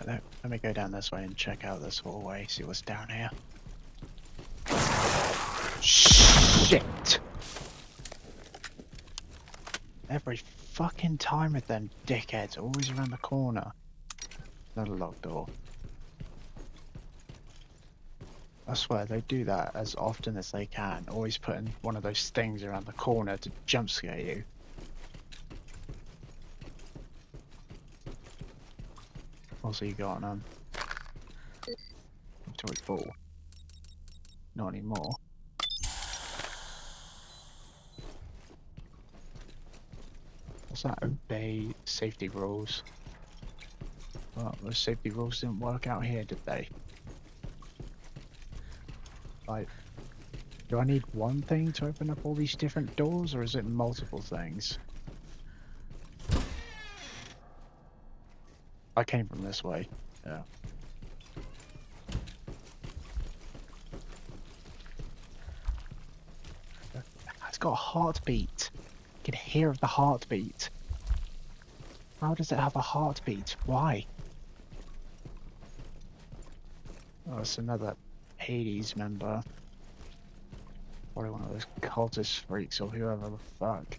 Right, let me go down this way and check out this hallway, see what's down here. Shit! Every fucking time with them dickheads, always around the corner. Another locked door. I swear, they do that as often as they can, always putting one of those things around the corner to jump scare you. Also, you got toy ball. Not anymore. What's that? Obey safety rules. Well, those safety rules didn't work out here, did they? Like, do I need one thing to open up all these different doors, or is it multiple things? I came from this way. Yeah. It's got a heartbeat. You can hear the heartbeat. How does it have a heartbeat? Why? Oh, it's another Hades member. Probably one of those cultist freaks or whoever the fuck.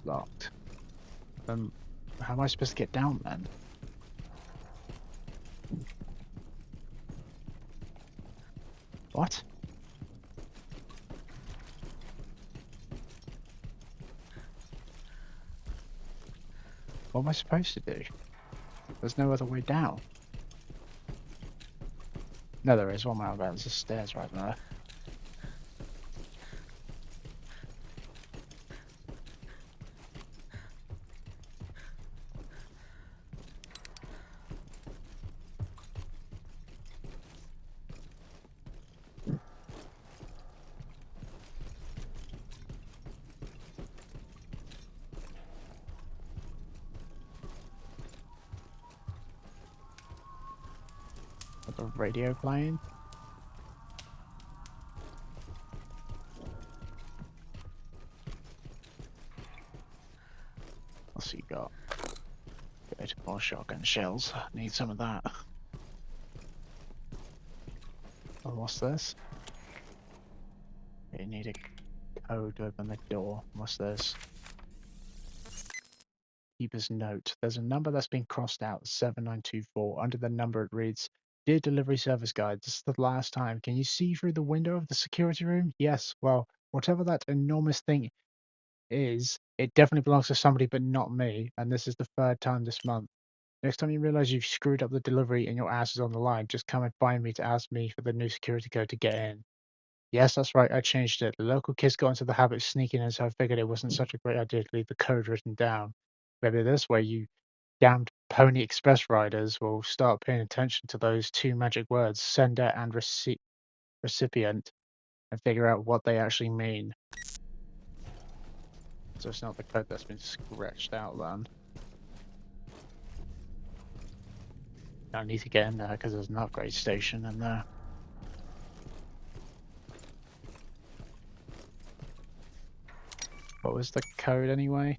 Locked. How am I supposed to get down then? What? What am I supposed to do? There's no other way down. No, there is one way about. There's the stairs right there. Got the radio playing. What's he got? Good, more shotgun shells. Need some of that. Oh, what's this? You need a code to open the door. What's this? Keeper's note. There's a number that's been crossed out, 7924. Under the number it reads, Dear Delivery Service Guide, this is the last time. Can you see through the window of the security room? Yes. Well, whatever that enormous thing is, it definitely belongs to somebody but not me, and this is the third time this month. Next time you realize you've screwed up the delivery and your ass is on the line, just come and find me to ask me for the new security code to get in. Yes, that's right, I changed it. The local kids got into the habit of sneaking in, so I figured it wasn't such a great idea to leave the code written down. Maybe this way you damned Pony Express riders will start paying attention to those two magic words, sender and recipient, and figure out what they actually mean. So it's not the code that's been scratched out then. I need to get in there because there's an upgrade station in there. What was the code anyway?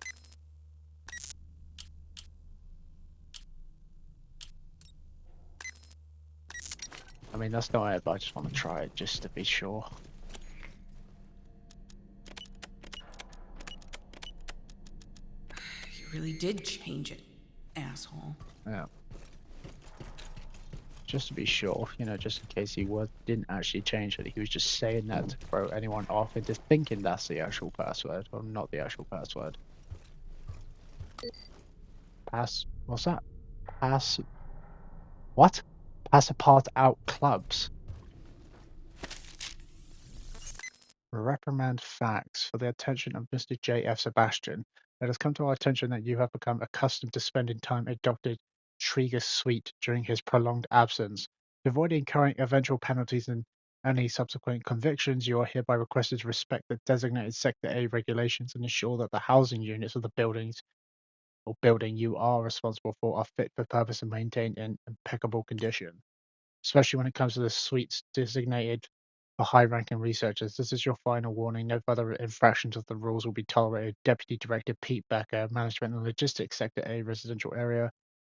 I mean, that's not it, but I just want to try it just to be sure. You really did change it, asshole. Yeah. Just to be sure, you know, just in case he didn't actually change it. He was just saying that to throw anyone off into thinking that's the actual password, or not the actual password. What's that? Pass, what? Passport out clubs. Reprimand facts for the attention of Mr. J.F. Sebastian. It has come to our attention that you have become accustomed to spending time at Dr. Trigger's suite during his prolonged absence. To avoid incurring eventual penalties and any subsequent convictions, you are hereby requested to respect the designated Sector A regulations and ensure that the housing units of the buildings or building you are responsible for are fit for purpose and maintained in impeccable condition, especially when it comes to the suites designated For high-ranking researchers, this is your final warning. No further infractions of the rules will be tolerated. Deputy Director Pete Becker, Management and Logistics, Sector A, Residential Area,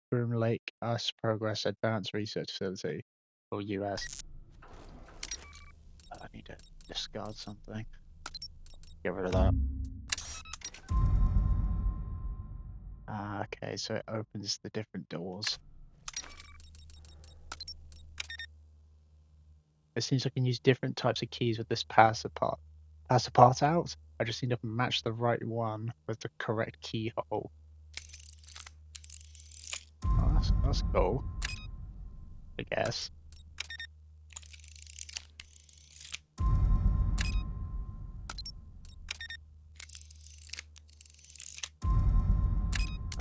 Broom Lake, US Progress Advanced Research Facility, or US. I need to discard something. Get rid of that. Okay, so it opens the different doors. It seems I can use different types of keys with this pass apart. Pass apart out? I just need to match the right one with the correct keyhole. Oh, that's cool, I guess.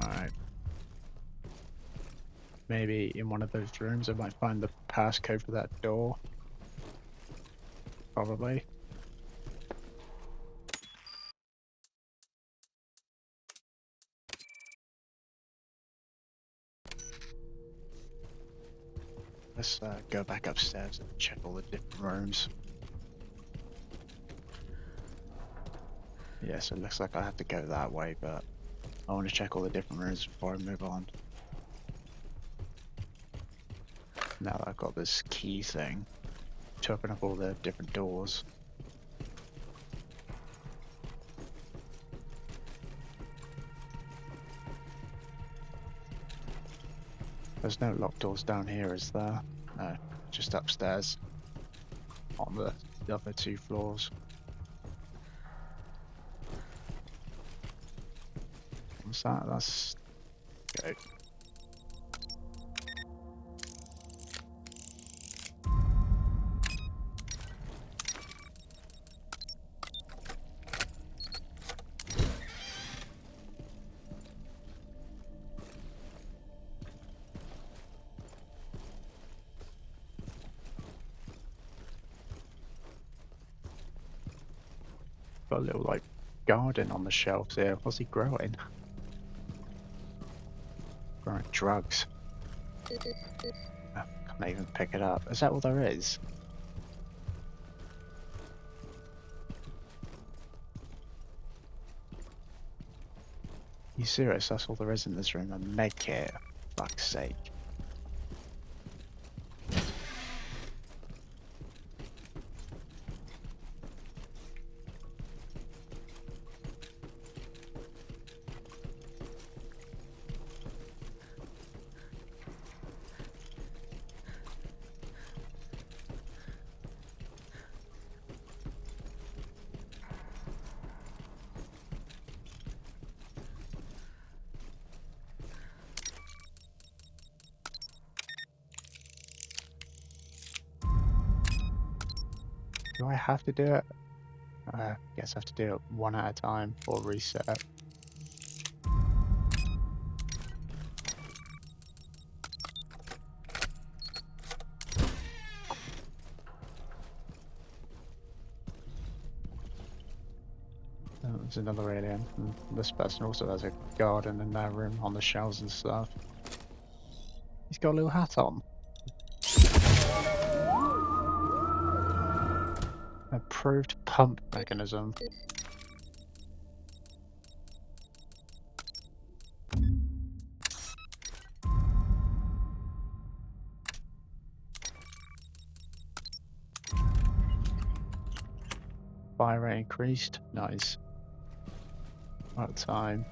Alright. Maybe in one of those rooms I might find the passcode for that door. Probably. Let's go back upstairs and check all the different rooms. Yes, it looks like I have to go that way, but I want to check all the different rooms before I move on. Now that I've got this key thing to open up all the different doors. There's no locked doors down here, is there? No, just upstairs on the other 2 floors. What's that? That's okay. Got a little like garden on the shelves here. What's he growing? Growing drugs. Oh, can't even pick it up. Is that all there is? You serious? That's all there is in this room? A med kit? Fuck's sake. Do I have to do it? I guess I have to do it one at a time or reset. Oh, there's another alien. And this person also has a garden in their room on the shelves and stuff. He's got a little hat on. Approved pump mechanism. Fire rate increased. Nice. About time.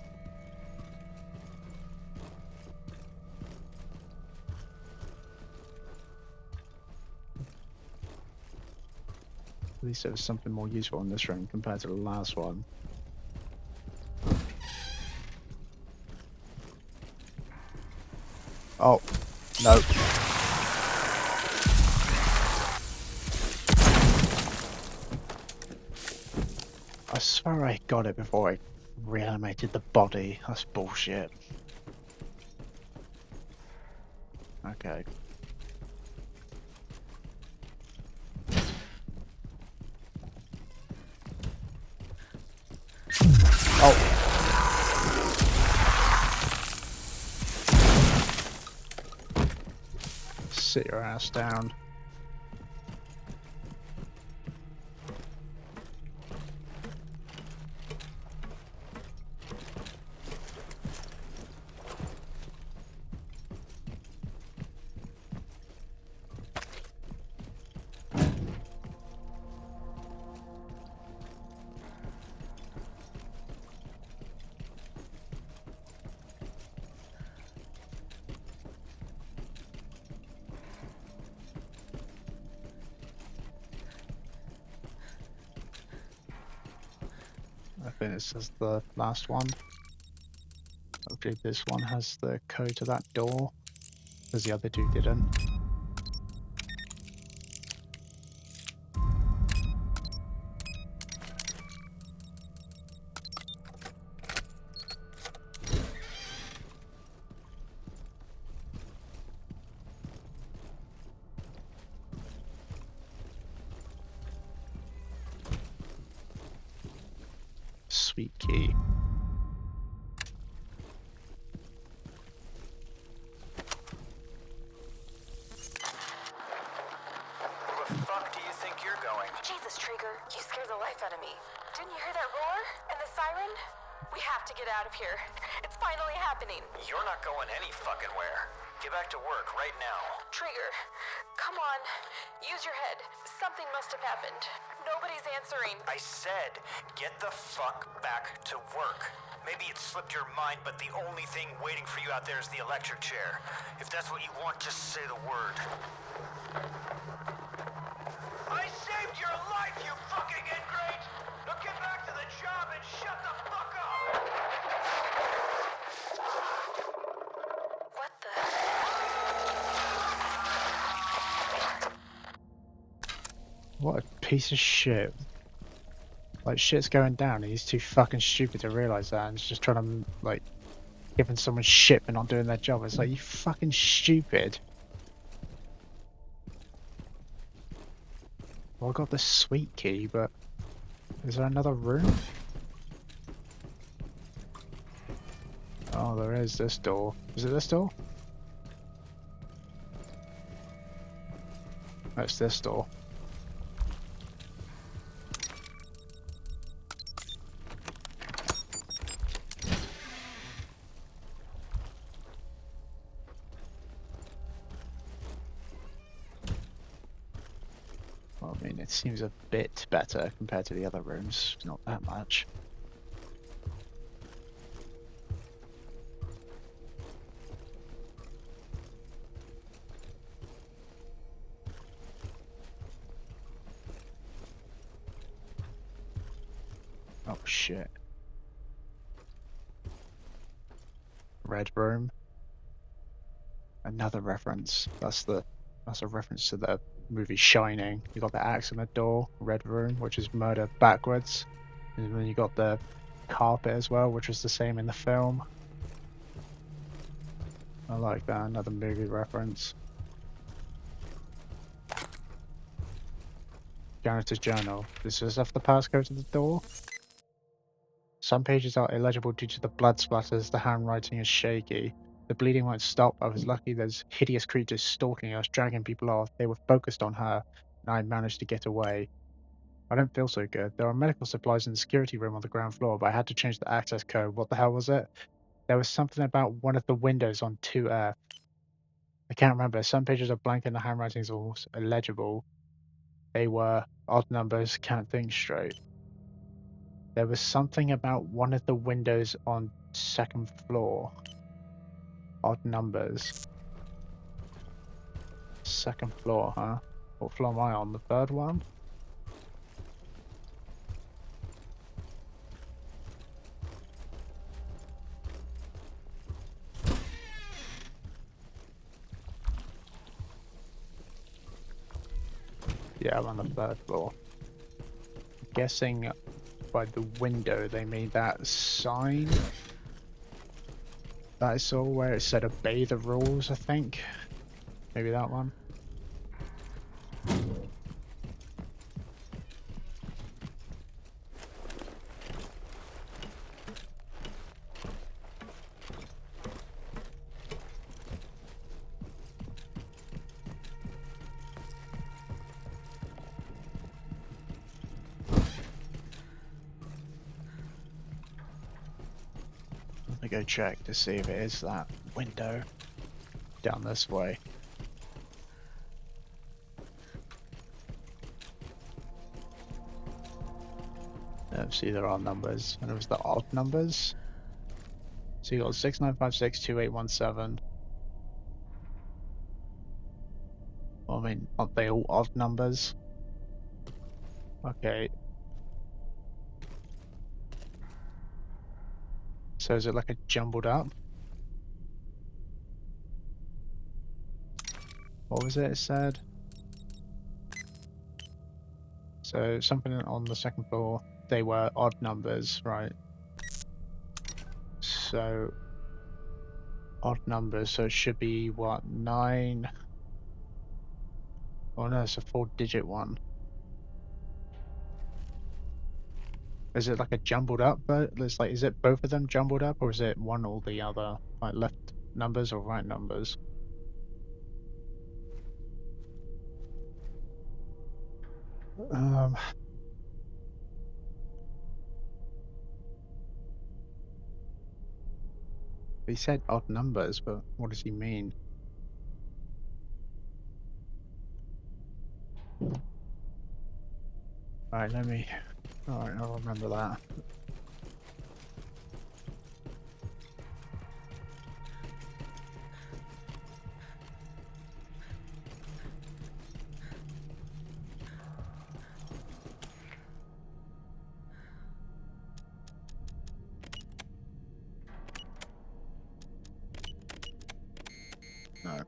At least there was something more useful in this room compared to the last one. Oh, no. I swear I got it before I reanimated the body. That's bullshit. Okay. Oh. Sit your ass down. I think this is the last one. Hopefully this one has the code to that door, because the other two didn't. Sweet key. Where the fuck do you think you're going? Jesus, Trigger, you scared the life out of me. Didn't you hear that roar? And the siren? We have to get out of here. It's finally happening. You're not going any fucking where. Get back to work right now. Trigger, come on. Use your head. Something must have happened. Nobody's answering. I said, get the fuck back to work. Maybe it slipped your mind, but the only thing waiting for you out there is the electric chair. If that's what you want, just say the word. I saved your life, you fucking ingrate! Now get back to the job and shut the fuck up! What the? What a piece of shit. Like, shit's going down and he's too fucking stupid to realise that, and he's just trying to, like, giving someone shit for not doing their job. It's like, you fucking stupid. Well, I got this sweet key, but is there another room? Oh, there is this door. Is it this door? No, it's this door. Well, I mean, it seems a bit better compared to the other rooms. Not that much. Oh shit. Red room. Another reference. That's a reference to the movie Shining. You got the axe on the door, red room, which is murder backwards. And then you got the carpet as well, which was the same in the film. I like that, another movie reference. Janitor's journal. This is off the passcode to the door. Some pages are illegible due to the blood splatters, the handwriting is shaky. The bleeding won't stop. I was lucky there's hideous creatures stalking us, dragging people off. They were focused on her, and I managed to get away. I don't feel so good. There are medical supplies in the security room on the ground floor, but I had to change the access code. What the hell was it? There was something about one of the windows on 2F. I can't remember. Some pages are blank and the handwriting's all illegible. They were odd numbers, can't think straight. There was something about one of the windows on second floor. Odd numbers. Second floor, huh? What floor am I on? The third one? Yeah, I'm on the third floor. Guessing by the window they made that sign that I saw where it said obey the rules, I think. Maybe that one. I'm gonna go check to see if it is that window down this way. See, there are numbers, and it was the odd numbers. So you got 69562817. Well, I mean, aren't they all odd numbers? Okay. So is it like a jumbled up? What was it said? So something on the second floor, they were odd numbers, right? So odd numbers, so it should be what, 9? Oh no, it's a 4-digit one. Is it like a jumbled up, but it's like, is it both of them jumbled up, or is it one or the other? Like left numbers or right numbers? Um, he said odd numbers, but what does he mean? Alright, alright, I'll remember that. No.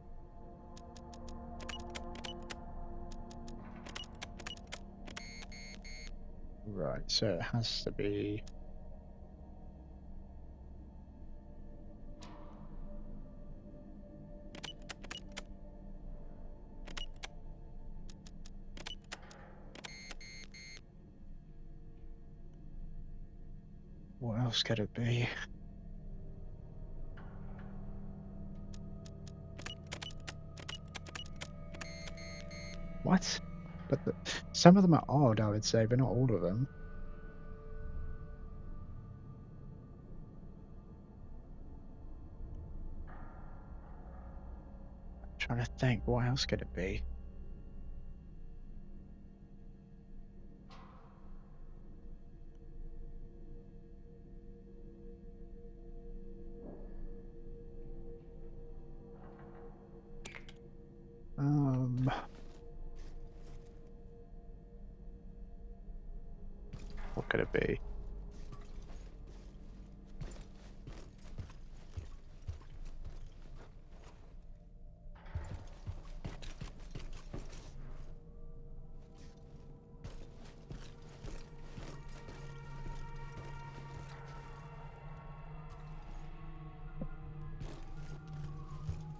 Right, so it has to be. What else could it be? What? But some of them are odd, I would say, but not all of them. Trying to think, what else could it be? What could it be?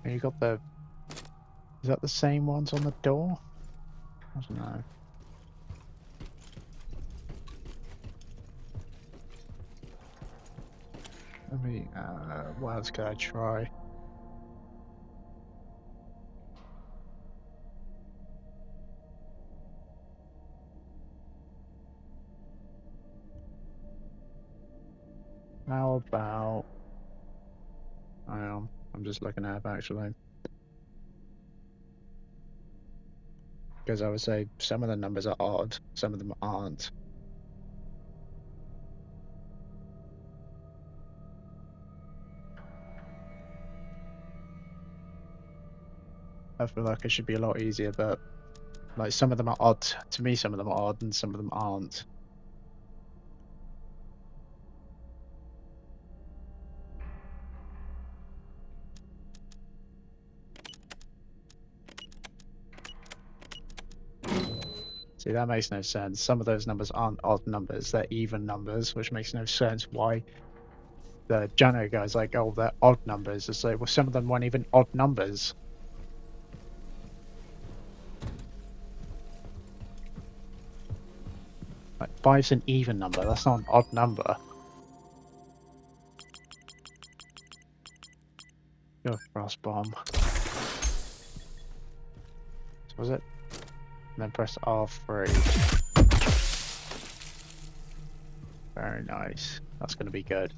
And you got the. Is that the same ones on the door? I don't know. Let me. What else could I try? How about? I'm just looking at it actually. Because I would say some of the numbers are odd, some of them aren't. I feel like it should be a lot easier, but like some of them are odd. To me, some of them are odd and some of them aren't. See, that makes no sense. Some of those numbers aren't odd numbers, they're even numbers, which makes no sense why the Jano guy's like, oh, they're odd numbers. It's like, well, some of them weren't even odd numbers. Like, 5's an even number, that's not an odd number. Go frost bomb. So was it? And then press R3. Very nice. That's going to be good.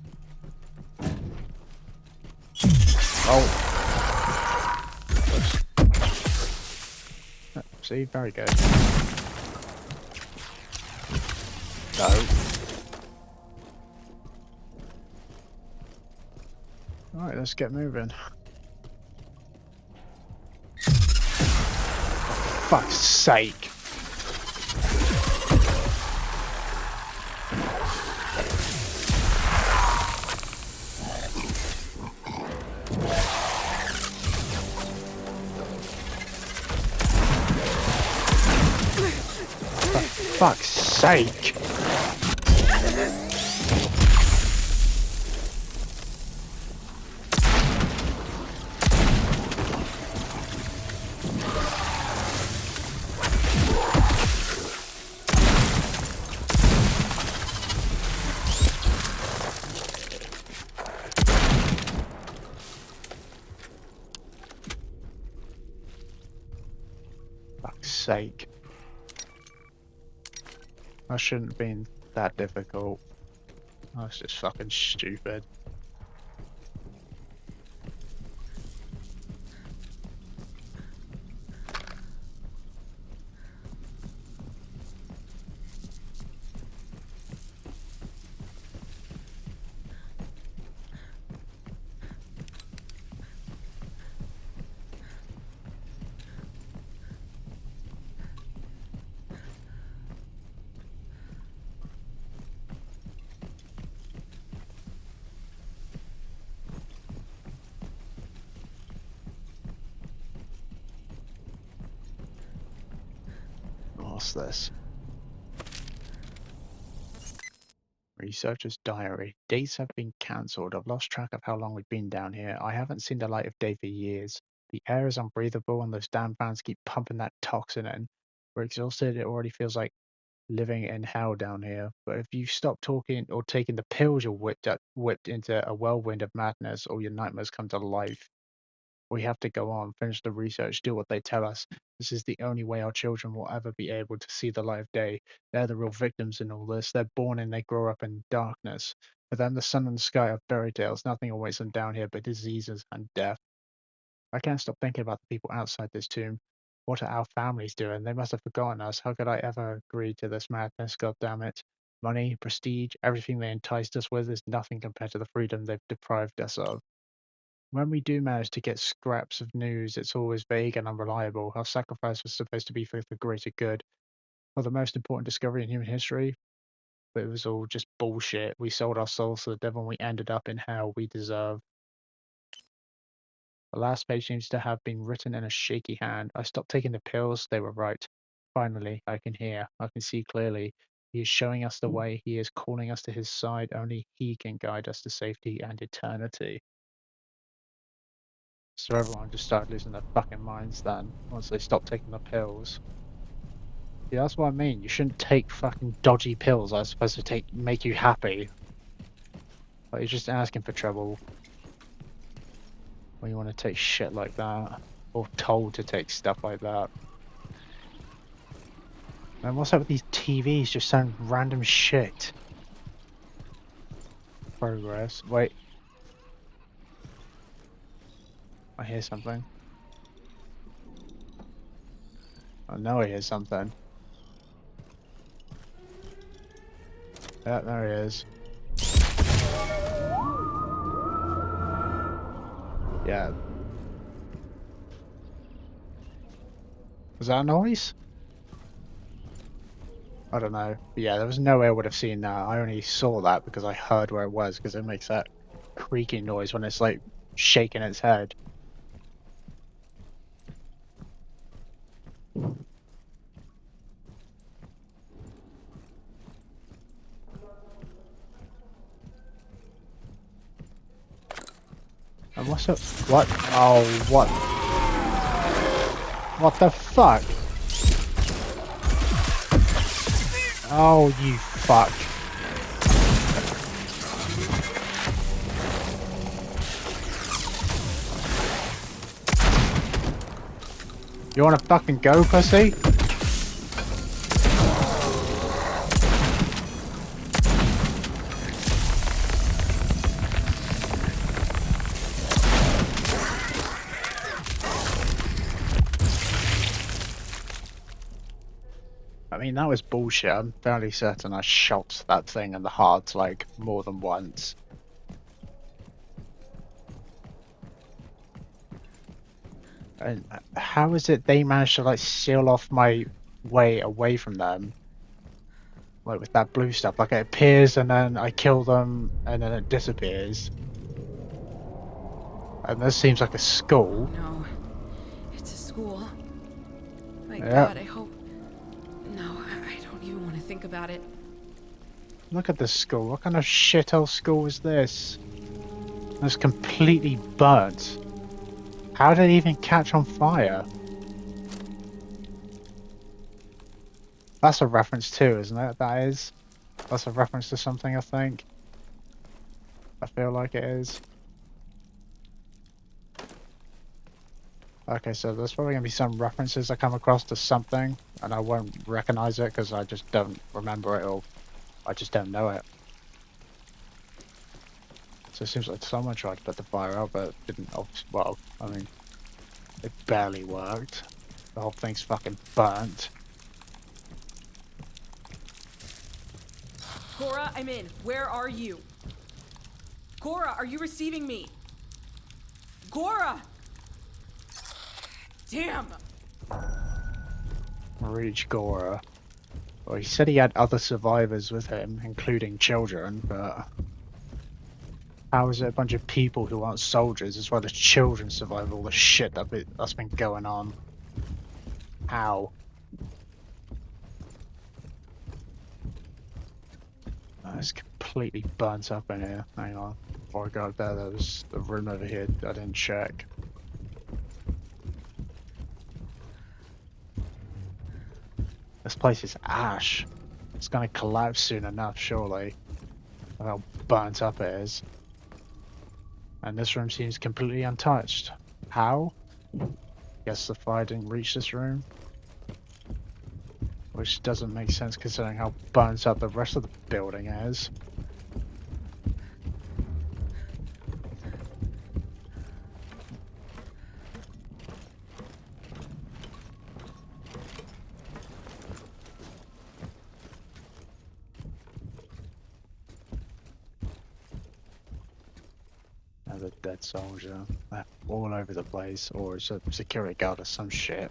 Oh! See, very good. No. Alright, let's get moving. For fuck's sake. fuck's sake! Fuck's sake. That shouldn't have been that difficult. That's just fucking stupid. What's this? Researcher's diary. Dates have been cancelled. I've lost track of how long we've been down here. I haven't seen the light of day for years. The air is unbreathable and those damn fans keep pumping that toxin in. We're exhausted. It already feels like living in hell down here. But if you stop talking or taking the pills, you're whipped into a whirlwind of madness, or your nightmares come to life. We have to go on, finish the research, do what they tell us. This is the only way our children will ever be able to see the light of day. They're the real victims in all this. They're born and they grow up in darkness. For them, the sun and the sky are fairy tales. Nothing awaits them down here but diseases and death. I can't stop thinking about the people outside this tomb. What are our families doing? They must have forgotten us. How could I ever agree to this madness? God damn it. Money, prestige, everything they enticed us with is nothing compared to the freedom they've deprived us of. When we do manage to get scraps of news, it's always vague and unreliable. Our sacrifice was supposed to be for the greater good, or the most important discovery in human history, but it was all just bullshit. We sold our souls to the devil and we ended up in hell we deserve. The last page seems to have been written in a shaky hand. I stopped taking the pills, they were right. Finally, I can hear, I can see clearly. He is showing us the way, he is calling us to his side. Only he can guide us to safety and eternity. So everyone just started losing their fucking minds then, once they stopped taking the pills. Yeah, that's what I mean. You shouldn't take fucking dodgy pills that are supposed to make you happy. Like, you're just asking for trouble when you want to take shit like that. Or told to take stuff like that. Man, what's up with these TVs just saying random shit? Progress. Wait. I hear something. I know I hear something. Yeah, there he is. Yeah. Was that a noise? I don't know. But yeah, there was no way I would have seen that. I only saw that because I heard where it was, because it makes that creaking noise when it's like shaking its head. And what's up? What? Oh, what? What the fuck? Oh, you fuck. You wanna fucking go, pussy? I mean, that was bullshit. I'm fairly certain I shot that thing in the heart, like, more than once. And how is it they managed to, like, seal off my way away from them? Like, with that blue stuff. Like, it appears and then I kill them and then it disappears. And this seems like a school. No, it's a school. My Yeah. God, I hope. No, I don't even want think about it. Look at this school. What kind of shithole school is this? It's completely burnt. How did it even catch on fire? That's a reference too, isn't it? That's a reference to something, I think. I feel like it is. Okay, so there's probably going to be some references I come across to something, and I won't recognize it because I just don't remember it, or I just don't know it. So it seems like someone tried to put the fire out, but it didn't. Well, I mean, it barely worked. The whole thing's fucking burnt. Cora, I'm in. Where are you? Cora, are you receiving me? Cora! Damn! Reach Gora. Well, he said he had other survivors with him, including children, but how is it a bunch of people who aren't soldiers as well as children survive all the shit that's been going on? How? It's completely burnt up in here. Hang on. Before I go up there, there was a room over here I didn't check. This place is ash. It's gonna collapse soon enough, surely. How burnt up it is. And this room seems completely untouched. How? Guess the fire didn't reach this room. Which doesn't make sense considering how burnt up the rest of the building is. Another dead soldier. All over the place. Or it's a security guard or some shit.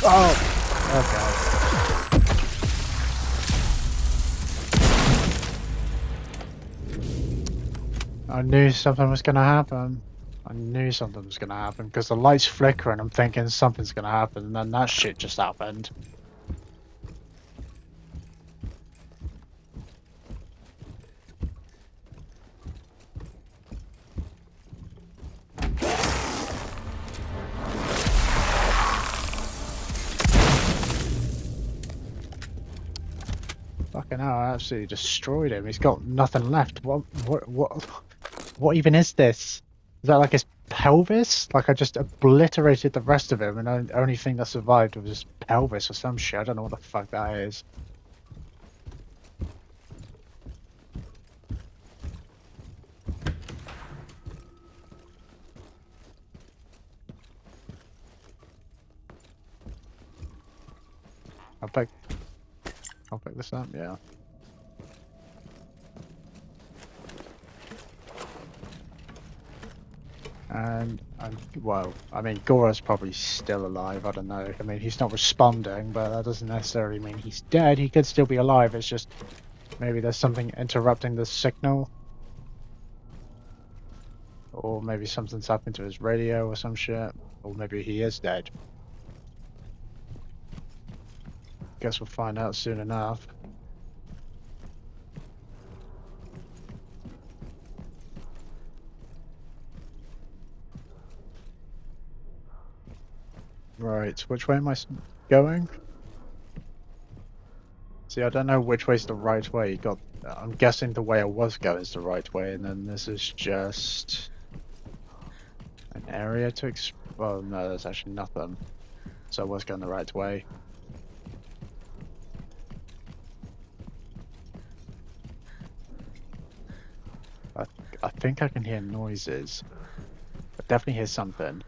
Oh! Okay. I knew something was gonna happen. I knew something was gonna happen because the lights flicker and I'm thinking something's gonna happen and then that shit just happened. Fucking hell, I absolutely destroyed him. He's got nothing left. What even is this? Is that like his pelvis? Like I just obliterated the rest of him and the only thing that survived was his pelvis or some shit. I don't know what the fuck that is. I'll pick this up, yeah. And well, I mean, Gora's probably still alive. I don't know. I mean, he's not responding, but that doesn't necessarily mean he's dead. He could still be alive. It's just maybe there's something interrupting the signal, or maybe something's happened to his radio or some shit, or maybe he is dead. Guess we'll find out soon enough. Right, which way am I going? See, I don't know which way's the right way. I'm guessing the way I was going is the right way, and then this is just an area to well, no, there's actually nothing. So I was going the right way. I think I can hear noises. I definitely hear something.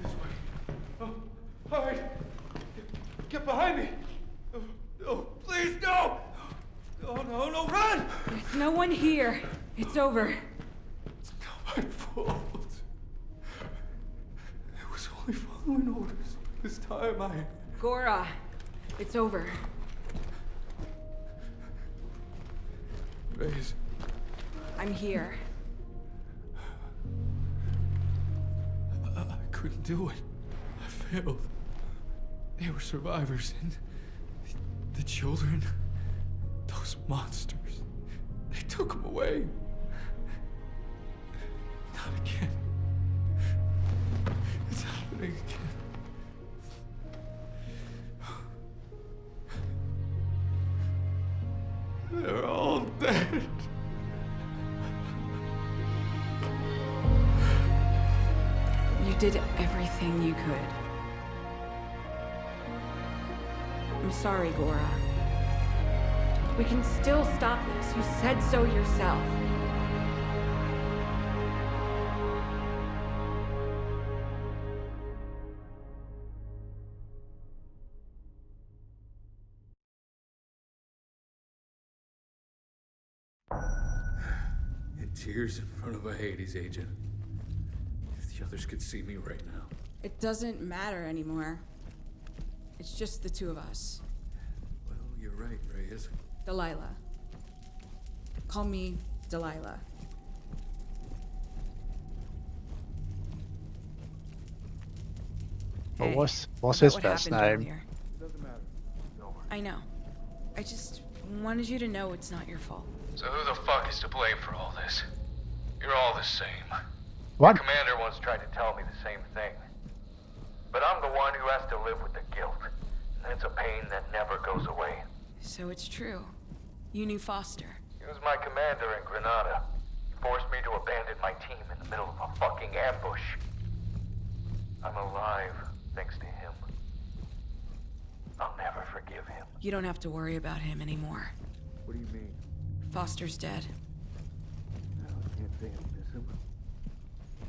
This way. Oh, hurry! Get behind me! Oh, please, no! Oh, no, run! no one here. It's over. It's not my fault. I was only following orders. This time I... Gora, it's over. Reyes, I'm here. I couldn't do it. I failed. They were survivors, and the children, those monsters, they took them away. Not again. It's happening again. They're all dead. You did everything you could. I'm sorry, Gora. We can still stop this. You said so yourself. In tears in front of a Hades agent. If the others could see me right now. It doesn't matter anymore. It's just the two of us. Well, you're right, Reyes. Delilah. Call me Delilah. But Hey, what's about his what first happened name? earlier. Doesn't matter. Don't worry. I know. I just wanted you to know it's not your fault. So who the fuck is to blame for all this? You're all the same. What? Commander once tried to tell me the same thing. But I'm the one who has to live with the guilt. And it's a pain that never goes away. So it's true. You knew Foster. He was my commander in Granada. He forced me to abandon my team in the middle of a fucking ambush. I'm alive thanks to him. I'll never forgive him. You don't have to worry about him anymore. What do you mean? Foster's dead. I can't say I miss him.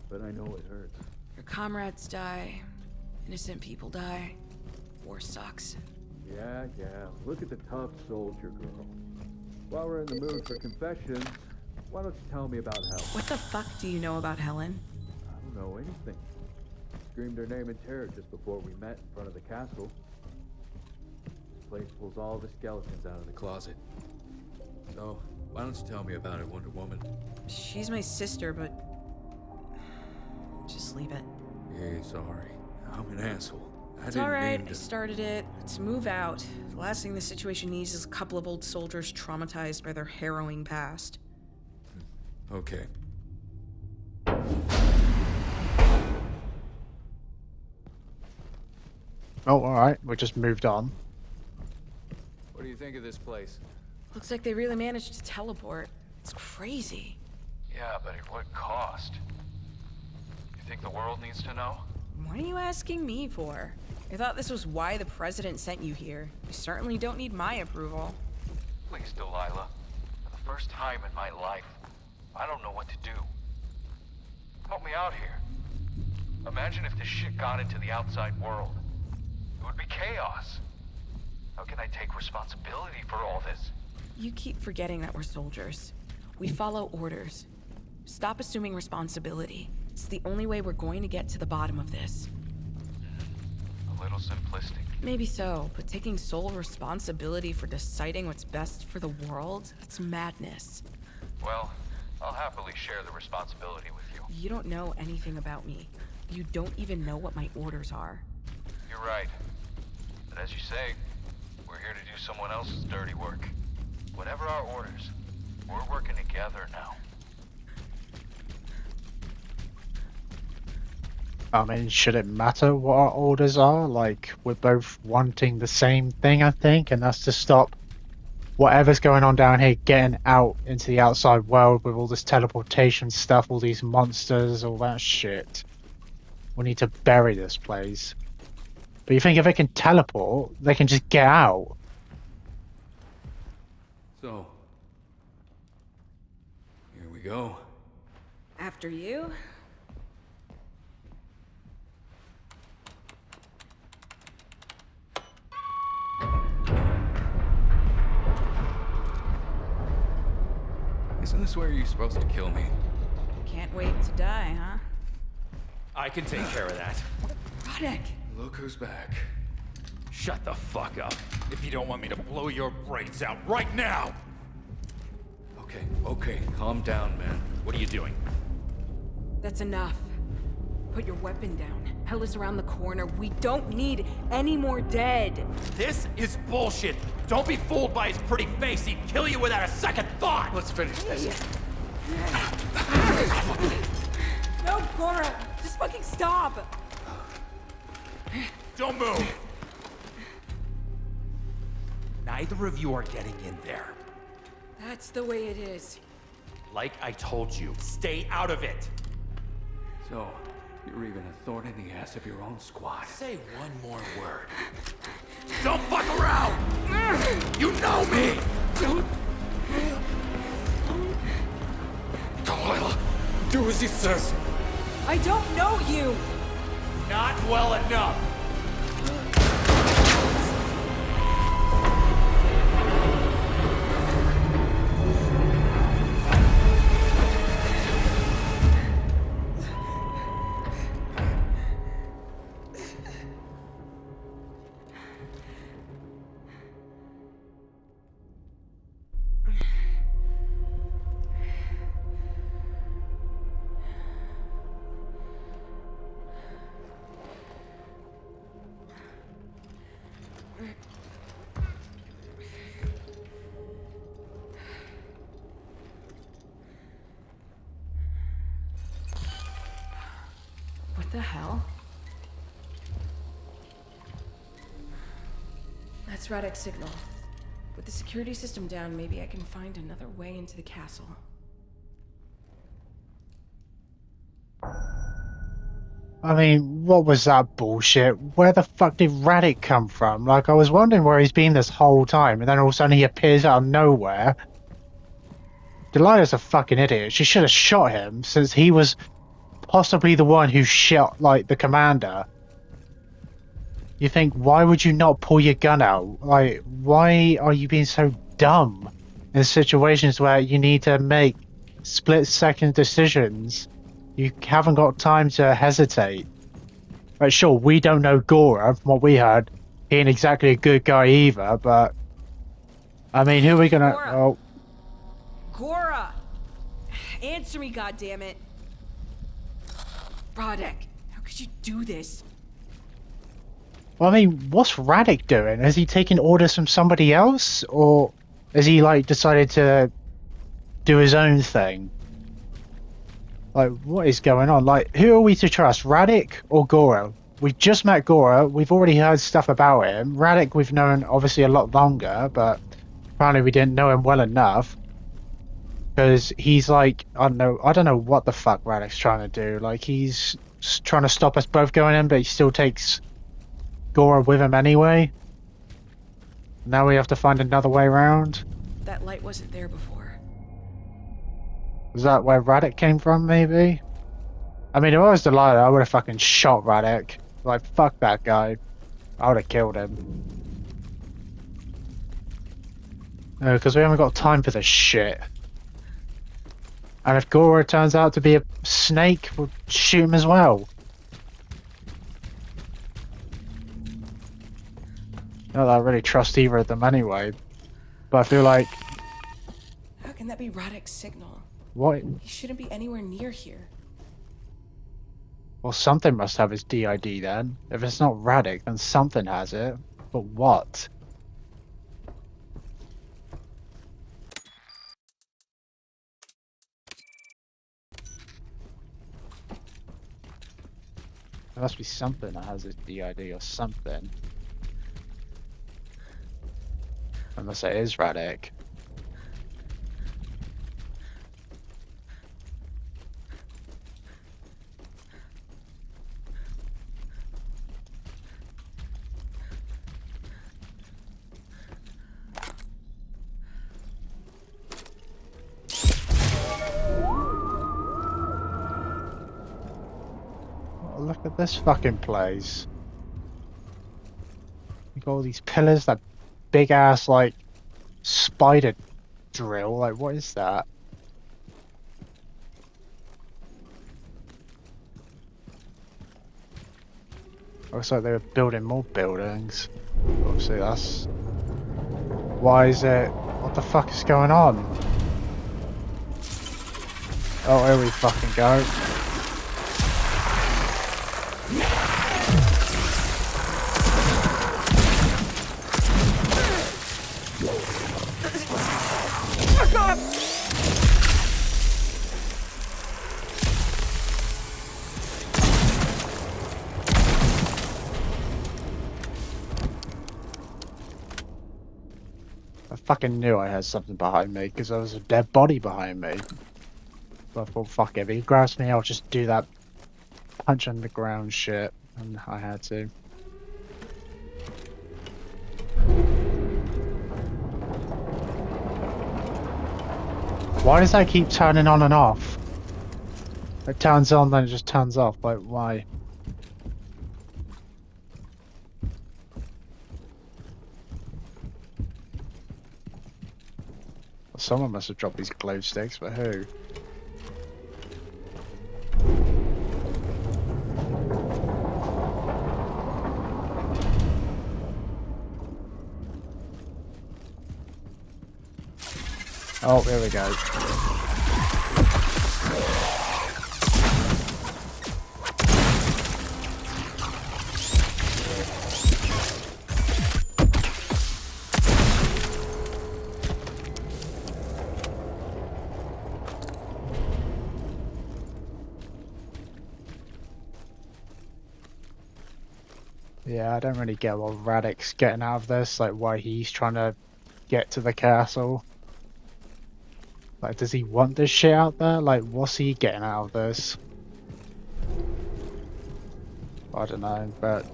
But I know it hurts. Your comrades die. Innocent people die. War sucks. Yeah. Look at the tough soldier girl. While we're in the mood for confessions, why don't you tell me about Helen? What the fuck do you know about Helen? I don't know anything. Screamed her name in terror just before we met in front of the castle. This place pulls all the skeletons out of the closet. So, why don't you tell me about it, Wonder Woman? She's my sister, but... just leave it. Hey, sorry. I'm an asshole. It's alright, I started it. Let's move out. The last thing this situation needs is a couple of old soldiers traumatized by their harrowing past. Okay. Oh, alright. We just moved on. What do you think of this place? Looks like they really managed to teleport. It's crazy. Yeah, but at what cost? You think the world needs to know? What are you asking me for? I thought this was why the president sent you here. You certainly don't need my approval. Please, Delilah. For the first time in my life, I don't know what to do. Help me out here. Imagine if this shit got into the outside world. It would be chaos. How can I take responsibility for all this? You keep forgetting that we're soldiers. We follow orders. Stop assuming responsibility. It's the only way we're going to get to the bottom of this. A little simplistic. Maybe so, but taking sole responsibility for deciding what's best for the world, it's madness. Well, I'll happily share the responsibility with you. You don't know anything about me. You don't even know what my orders are. You're right. But as you say, we're here to do someone else's dirty work. Whatever our orders, we're working together now. I mean, should it matter what our orders are? Like, we're both wanting the same thing, I think, and that's to stop whatever's going on down here getting out into the outside world with all this teleportation stuff, all these monsters, all that shit. We need to bury this place. But you think if they can teleport, they can just get out? So, here we go. After you? this where you're supposed to kill me? Can't wait to die, huh? I can take care of that. Rodek! Look who's back. Shut the fuck up. If you don't want me to blow your brains out right now! Okay, calm down, man. What are you doing? That's enough. Put your weapon down. Hell is around the corner. We don't need any more dead. This is bullshit. Don't be fooled by his pretty face. He'd kill you without a second thought. Let's finish this. No, Cora! Just fucking stop! Don't move. Neither of you are getting in there. That's the way it is. Like I told you, stay out of it. So, you're even a thorn in the ass of your own squad. Say one more word. Don't fuck around! You know me! Delilah, do as he says. I don't know you! Not well enough. What the hell? That's Radek's signal. With the security system down, maybe I can find another way into the castle. I mean, what was that bullshit? Where the fuck did Radek come from? Like, I was wondering where he's been this whole time, and then all of a sudden he appears out of nowhere. Delilah's a fucking idiot. She should have shot him, since he was possibly the one who shot, like, the commander. You think, why would you not pull your gun out? Like, why are you being so dumb in situations where you need to make split-second decisions? You haven't got time to hesitate. Right, sure, we don't know Gora, from what we heard. He ain't exactly a good guy either, but... I mean, who are we gonna... Gora! Oh, Cora! Answer me, goddammit! Radek, how could you do this? well, I mean, what's Radek doing? Has he taken orders from somebody else? Or has he, like, decided to do his own thing? Like, what is going on? Like, who are we to trust, Radek or Gora? We've just met Gora, we've already heard stuff about him. Radek we've known, obviously, a lot longer, but apparently we didn't know him well enough. Because he's like, I don't know what the fuck Radek's trying to do. Like, he's trying to stop us both going in, but he still takes Gora with him anyway. Now we have to find another way around. That light wasn't there before. Is that where Radek came from, maybe? I mean, if I was Delilah, I would have fucking shot Radek. Like, fuck that guy. I would have killed him. No, because we haven't got time for this shit. And if Gora turns out to be a snake, we'll shoot him as well. Not that I really trust either of them anyway. But I feel like... How can that be Radek's signal? What? He shouldn't be anywhere near here. Well, something must have his DID then. If it's not Radek, then something has it. But what? There must be something that has his DID or something. Unless it is Radek. Oh, look at this fucking place. You got all these pillars, that big ass like spider drill. Like, what is that? Looks like they were building more buildings. Obviously, that's... Why is it... What the fuck is going on? Oh, here we fucking go. I fucking knew I had something behind me because there was a dead body behind me. So I thought, fuck it, if he grabs me, I'll just do that punch on the ground shit. And I had to. Why does that keep turning on and off? It turns on, then it just turns off. Like, why? Someone must have dropped these glow sticks, but who? Oh, here we go. Yeah, I don't really get what Radek's getting out of this, like why he's trying to get to the castle. Like, does he want this shit out there? Like, what's he getting out of this? I don't know, but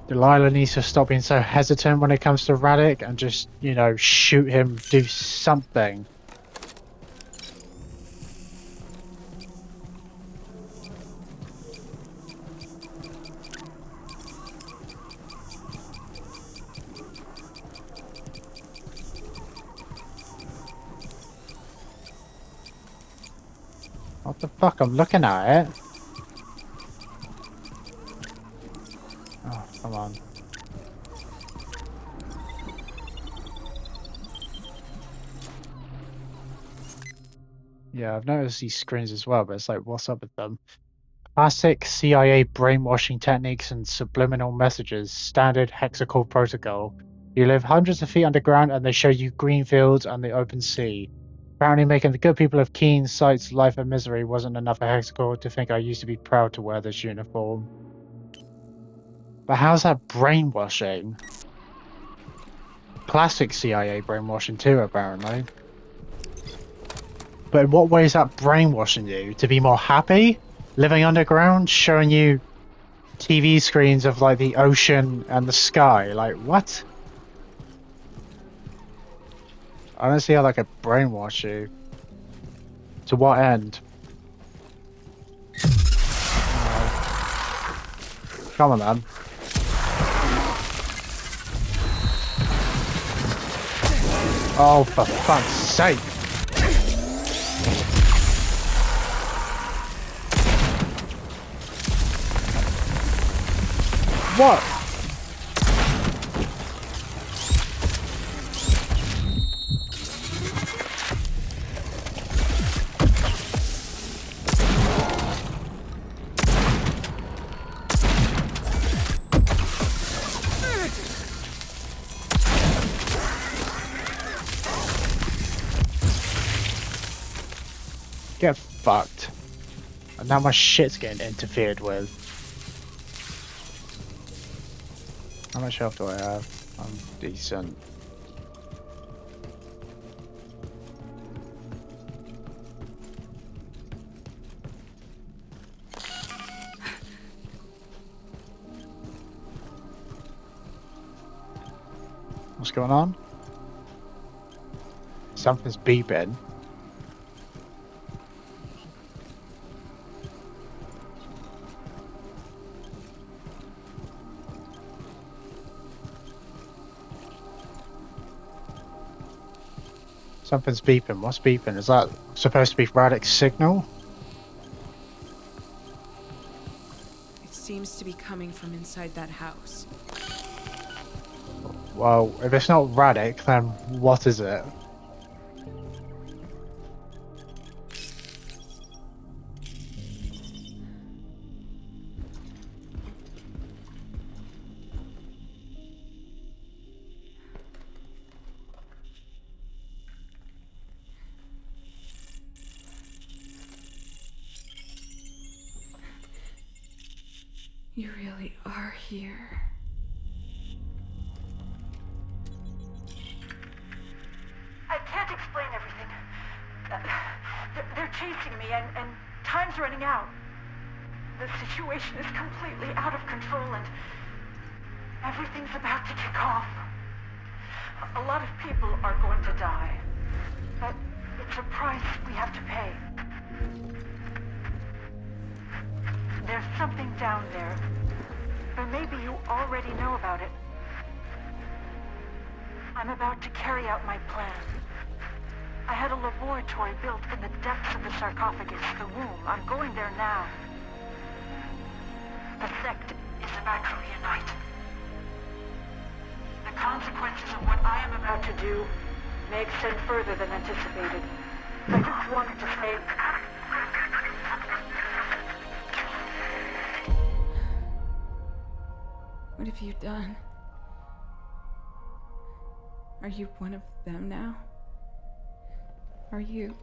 Delilah needs to stop being so hesitant when it comes to Radek and just, you know, shoot him, do something. What the fuck? I'm looking at it. Oh, come on. Yeah, I've noticed these screens as well, but it's like, what's up with them? Classic CIA brainwashing techniques and subliminal messages, standard hexacle protocol. You live hundreds of feet underground and they show you green fields and the open sea. Apparently making the good people of Keen Sight's life a misery wasn't enough for Hexacle to think I used to be proud to wear this uniform. But how's that brainwashing? Classic CIA brainwashing too, apparently. But in what way is that brainwashing you? To be more happy? Living underground? Showing you TV screens of like the ocean and the sky? Like, what? I don't see how that could brainwash you. To what end? Come on, man. Oh, for fuck's sake. What? Get fucked. And now my shit's getting interfered with. How much health do I have? I'm decent. What's going on? Something's beeping. Something's beeping. What's beeping? Is that supposed to be Radek's signal? It's seems to be coming from inside that house. Well, if it's not Radic, then what is it? You really are here. I can't explain everything. They're chasing me, and time's running out. The situation is completely out of control, and everything's about to kick off. A lot of people are going to die, but it's a price we have to pay. There's something down there, but maybe you already know about it. I'm about to carry out my plan. I had a laboratory built in the depths of the sarcophagus, the womb. I'm going there now. The sect is about to reunite. The consequences of what I am about to do may extend further than anticipated. I just wanted to say... What have you done? Are you one of them now? Are you?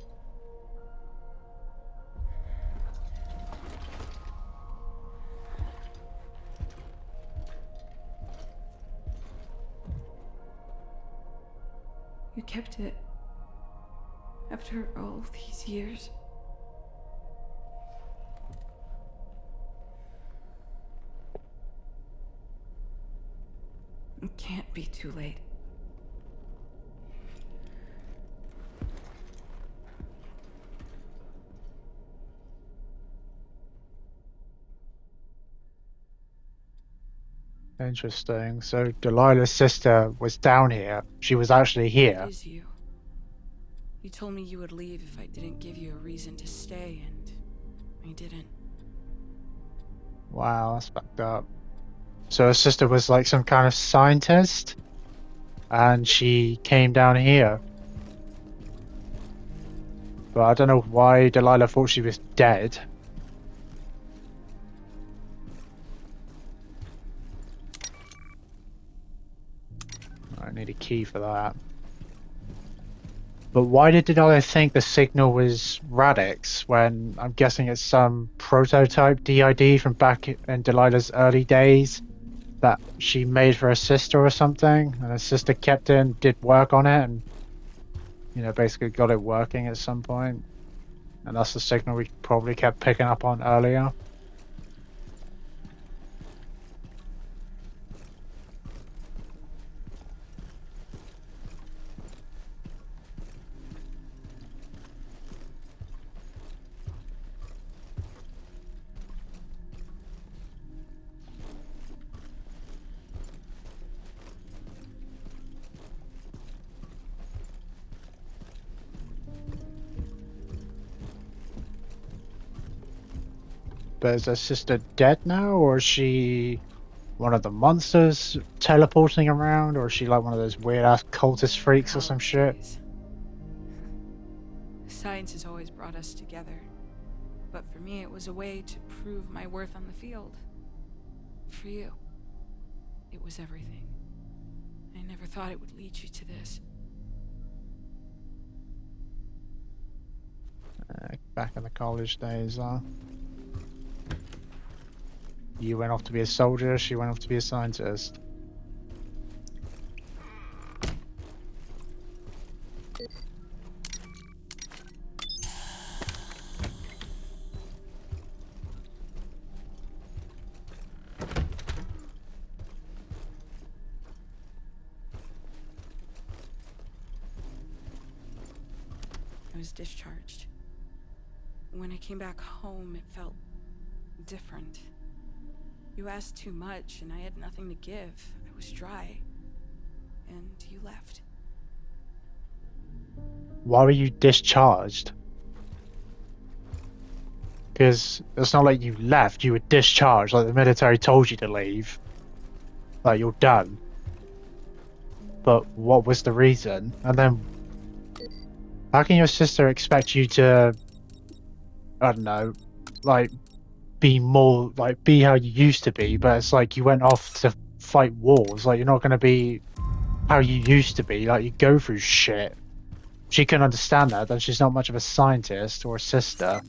You kept it after all these years. It can't be too late. Interesting. So Delilah's sister was down here. She was actually It here. is you. You told me you would leave if I didn't give you a reason to stay, and I didn't. Wow, that's fucked up. So her sister was like some kind of scientist, and she came down here. But I don't know why Delilah thought she was dead. I need a key for that. But why did Delilah think the signal was Radix when I'm guessing it's some prototype DID from back in Delilah's early days that she made for her sister or something, and her sister kept it and did work on it and, you know, basically got it working at some point. And that's the signal we probably kept picking up on earlier. But is her sister dead now, or is she one of the monsters teleporting around, or is she like one of those weird ass cultist freaks or some College shit? days. Science has always brought us together. But for me, it was a way to prove my worth on the field. For you, it was everything. I never thought it would lead you to this. Back in the college days, you went off to be a soldier, she went off to be a scientist. I was discharged. When I came back home, it felt different. You asked too much, and I had nothing to give. I was dry. And you left. Why were you discharged? because it's not like you left, you were discharged, like the military told you to leave. Like, you're done. But what was the reason? And then, how can your sister expect you to, I don't know, like, be more, like, be how you used to be, but it's like you went off to fight wars. Like, you're not going to be how you used to be. Like, you go through shit. She can understand that she's not much of a scientist or a sister.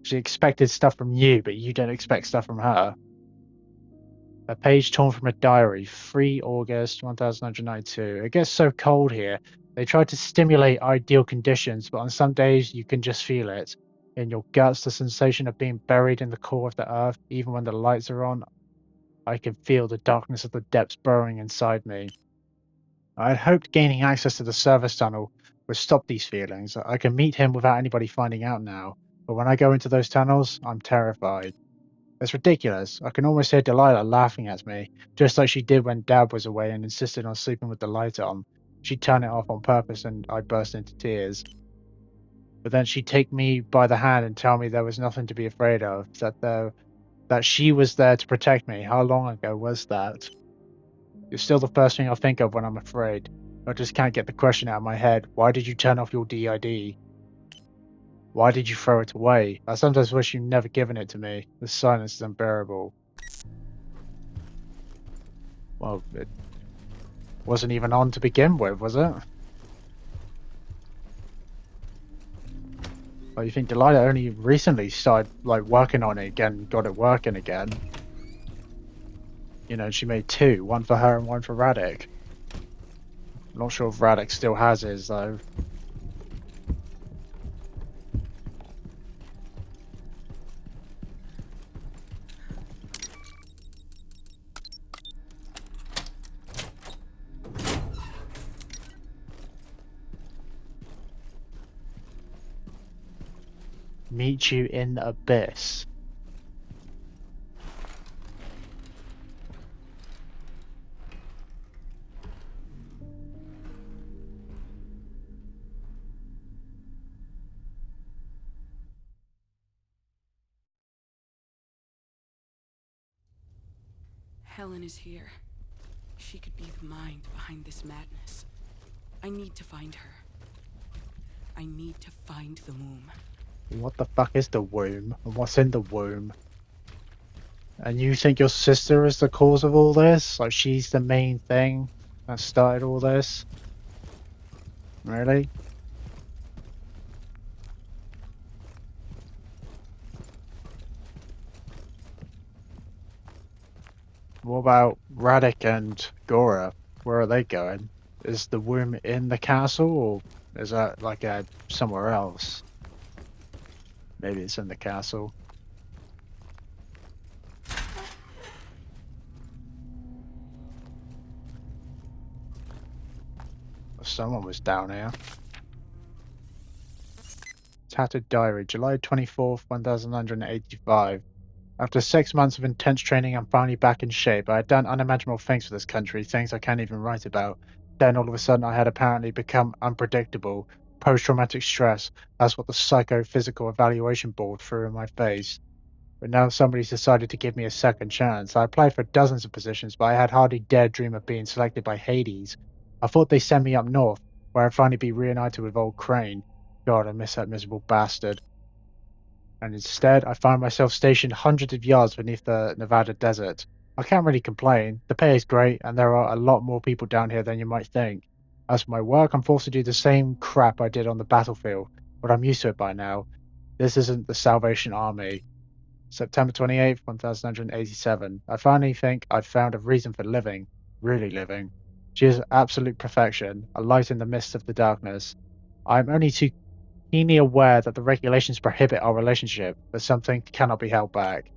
She expected stuff from you, but you don't expect stuff from her. A page torn from a diary, 3 August 1992. It gets so cold here. They try to stimulate ideal conditions, but on some days you can just feel it. In your guts, the sensation of being buried in the core of the earth, even when the lights are on. I can feel the darkness of the depths burrowing inside me. I had hoped gaining access to the service tunnel would stop these feelings. I can meet him without anybody finding out now, but when I go into those tunnels, I'm terrified. It's ridiculous. I can almost hear Delilah laughing at me, just like she did when Dad was away and insisted on sleeping with the light on. She'd turn it off on purpose and I'd burst into tears. But then she'd take me by the hand and tell me there was nothing to be afraid of, that she was there to protect me. How long ago was that? It's still the first thing I think of when I'm afraid. I just can't get the question out of my head. Why did you turn off your DID? Why did you throw it away? I sometimes wish you'd never given it to me. The silence is unbearable. Well, it wasn't even on to begin with, was it? Well, you think Delilah only recently started, like, working on it again, got it working again? You know, she made 2, one for her and one for Radek. I'm not sure if Radek still has his, though. Meet you in the abyss. Helen is here. She could be the mind behind this madness. I need to find her. I need to find the womb. What the fuck is the womb? And what's in the womb? And you think your sister is the cause of all this? Like, she's the main thing that started all this? Really? What about Radek and Gora? Where are they going? Is the womb in the castle, or is that like somewhere else? Maybe it's in the castle. Someone was down here. Tattered diary, July 24th, 1985. After 6 months of intense training, I'm finally back in shape. I had done unimaginable things for this country, things I can't even write about. Then all of a sudden I had apparently become unpredictable. Post-traumatic stress, that's what the psychophysical evaluation board threw in my face. But now somebody's decided to give me a second chance. I applied for dozens of positions, but I had hardly dared dream of being selected by Hades. I thought they'd send me up north, where I'd finally be reunited with old Crane. God, I miss that miserable bastard. And instead, I found myself stationed hundreds of yards beneath the Nevada desert. I can't really complain. The pay is great, and there are a lot more people down here than you might think. As for my work, I'm forced to do the same crap I did on the battlefield, but I'm used to it by now. This isn't the Salvation Army. September 28th, 1987. I finally think I've found a reason for living. Really living. She is absolute perfection, a light in the midst of the darkness. I'm only too keenly aware that the regulations prohibit our relationship, but something cannot be held back.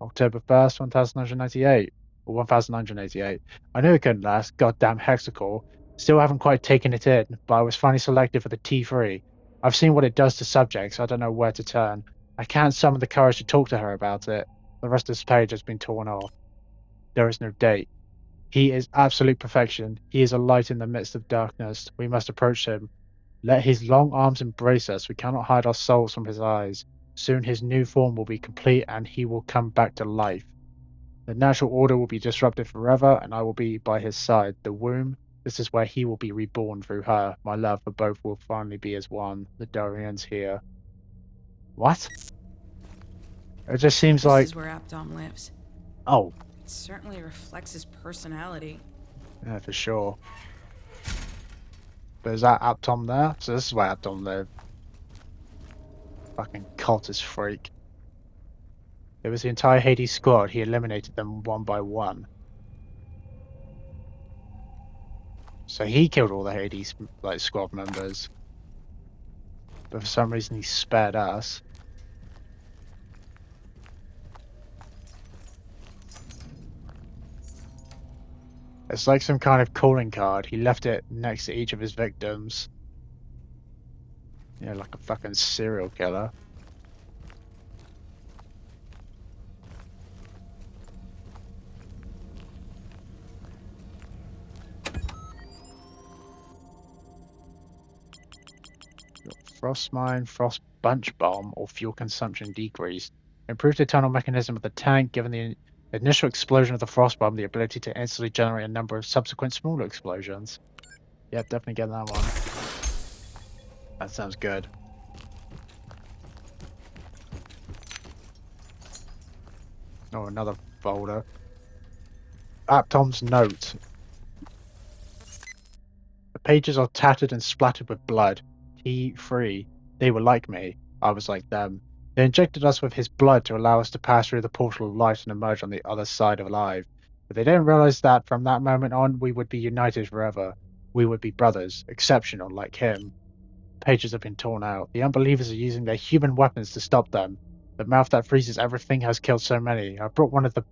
October 1st, 1998. Or 1988. I knew it couldn't last, goddamn hexacore. Still haven't quite taken it in, but I was finally selected for the T3. I've seen what it does to subjects, I don't know where to turn. I can't summon the courage to talk to her about it. The rest of this page has been torn off. There is no date. He is absolute perfection. He is a light in the midst of darkness. We must approach him. Let his long arms embrace us. We cannot hide our souls from his eyes. Soon his new form will be complete and he will come back to life. The natural order will be disrupted forever and I will be by his side. The womb, this is where he will be reborn through her. My love for both will finally be as one. The Dorian's here. What? It just seems This like... is where Aptom lives. Oh, It certainly reflects his personality. yeah, for sure. But is that Aptom there? So this is where Aptom lived. Fucking cultist freak. It was the entire Hades squad. He eliminated them one by one. So he killed all the Hades squad members. But for some reason he spared us. It's like some kind of calling card. He left it next to each of his victims. Yeah, like a fucking serial killer. Frost mine, frost bunch bomb, or fuel consumption decreased. Improved the tunnel mechanism of the tank, given the initial explosion of the frost bomb the ability to instantly generate a number of subsequent smaller explosions. Yep, definitely get that one. That sounds good. Oh, another folder. Aptom's note. The pages are tattered and splattered with blood. T3. They were like me. I was like them. They injected us with his blood to allow us to pass through the portal of light and emerge on the other side of alive. But they didn't realize that from that moment on, we would be united forever. We would be brothers, exceptional like him. Pages have been torn out. The unbelievers are using their human weapons to stop them. The mouth that freezes everything has killed so many. I brought one of the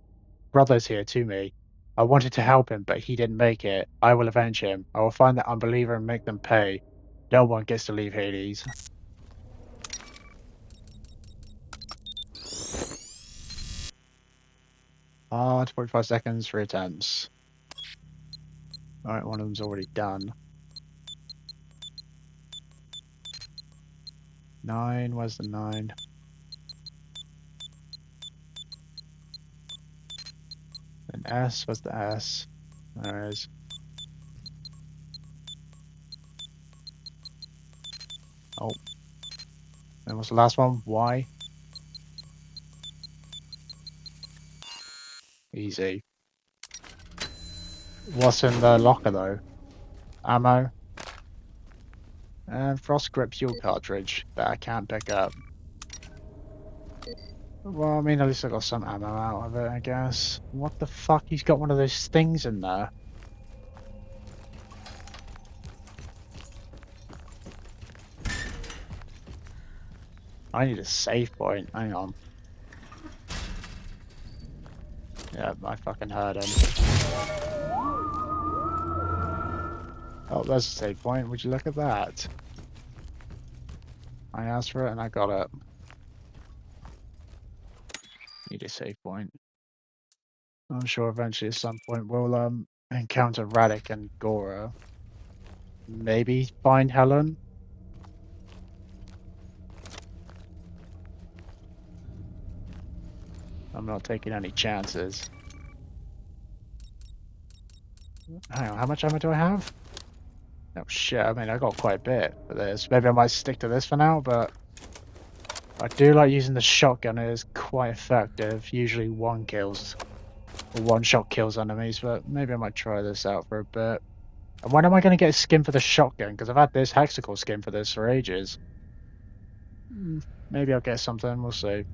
brothers here to me. I wanted to help him, but he didn't make it. I will avenge him. I will find that unbeliever and make them pay. No one gets to leave Hades. Ah, 45 seconds, 3 attempts. Alright, one of them's already done. 9, where's the 9? An S, where's the S? There it is. Oh. And what's the last one? Y? Easy. What's in the locker though? Ammo? And frost grip fuel cartridge that I can't pick up. Well, I mean, at least I got some ammo out of it, I guess. What the fuck? He's got one of those things in there. I need a save point. Hang on. Yeah, I fucking heard him. Oh, there's a save point. Would you look at that? I asked for it and I got it. Need a save point. I'm sure eventually at some point we'll encounter Radek and Gora. Maybe find Helen? I'm not taking any chances. Hang on, how much ammo do I have? Oh shit, I mean I got quite a bit for this. Maybe I might stick to this for now, but I do like using the shotgun. It is quite effective. Usually one shot kills enemies, but maybe I might try this out for a bit. And when am I going to get a skin for the shotgun? Because I've had this hexacle skin for this for ages. Maybe I'll get something, we'll see.